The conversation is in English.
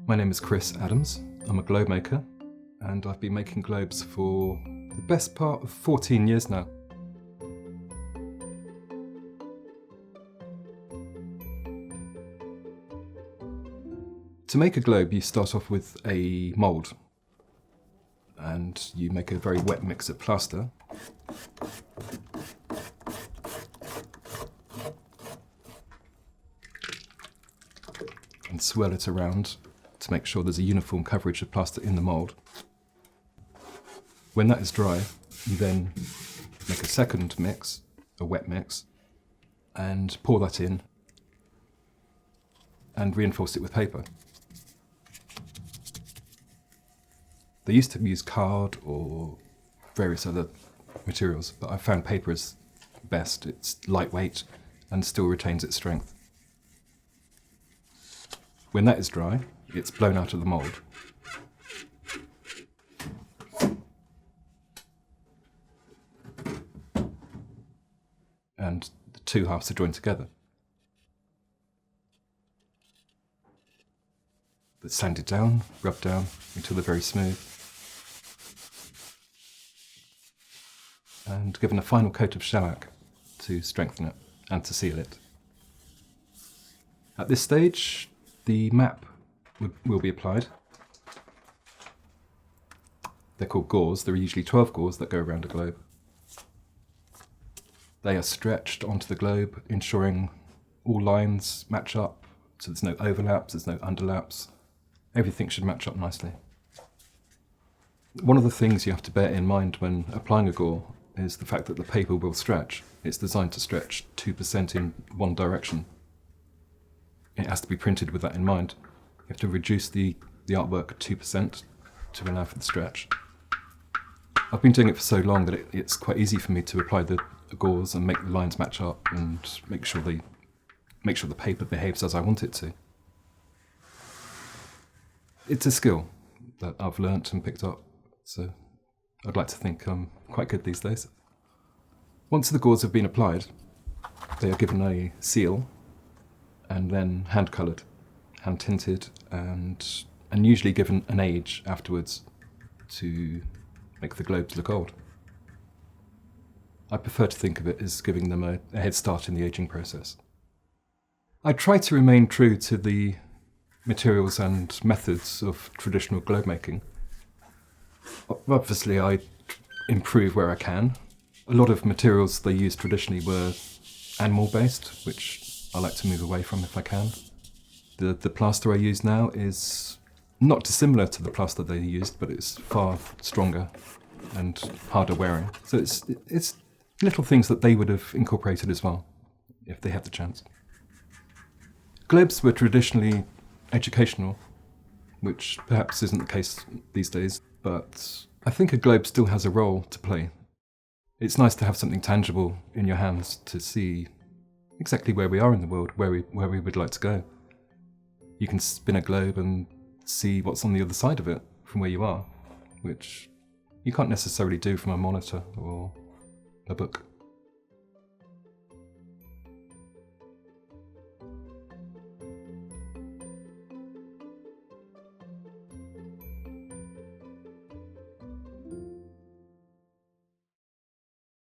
My name is Chris Adams. I'm a globe maker, and I've been making globes for the best part of 14 years now. To make a globe, you start off with a mould, and you make a very wet mix of plaster. And swirl it around to make sure there's a uniform coverage of plaster in the mould. When that is dry, you then make a second mix, a wet mix, and pour that in and reinforce it with paper. They used to use card or various other materials, but I found paper is best. It's lightweight and still retains its strength. When that is dry, it's blown out of the mould. And the two halves are joined together. It's sanded down, rubbed down until they're very smooth, and given a final coat of shellac to strengthen it and to seal it. At this stage, the map will be applied. They're called gauze. There are usually 12 gauze that go around a globe. They are stretched onto the globe, ensuring all lines match up, so there's no overlaps, there's no underlaps. Everything should match up nicely. One of the things you have to bear in mind when applying a gauze is the fact that the paper will stretch. It's designed to stretch 2% in one direction. It has to be printed with that in mind. You have to reduce the artwork 2% to allow for the stretch. I've been doing it for so long that it's quite easy for me to apply the gauze and make the lines match up and make sure the paper behaves as I want it to. It's a skill that I've learnt and picked up, so I'd like to think I'm quite good these days. Once the gauze have been applied, they are given a seal and then hand-coloured, hand-tinted, and usually given an age afterwards to make the globes look old. I prefer to think of it as giving them a head start in the ageing process. I try to remain true to the materials and methods of traditional globe making. Obviously, I improve where I can. A lot of materials they used traditionally were animal-based, which I like to move away from if I can. The plaster I use now is not dissimilar to the plaster they used, but it's far stronger and harder wearing. So it's little things that they would have incorporated as well, if they had the chance. Globes were traditionally educational, which perhaps isn't the case these days, but I think a globe still has a role to play. It's nice to have something tangible in your hands to see exactly where we are in the world, where we would like to go. You can spin a globe and see what's on the other side of it from where you are, which you can't necessarily do from a monitor or a book.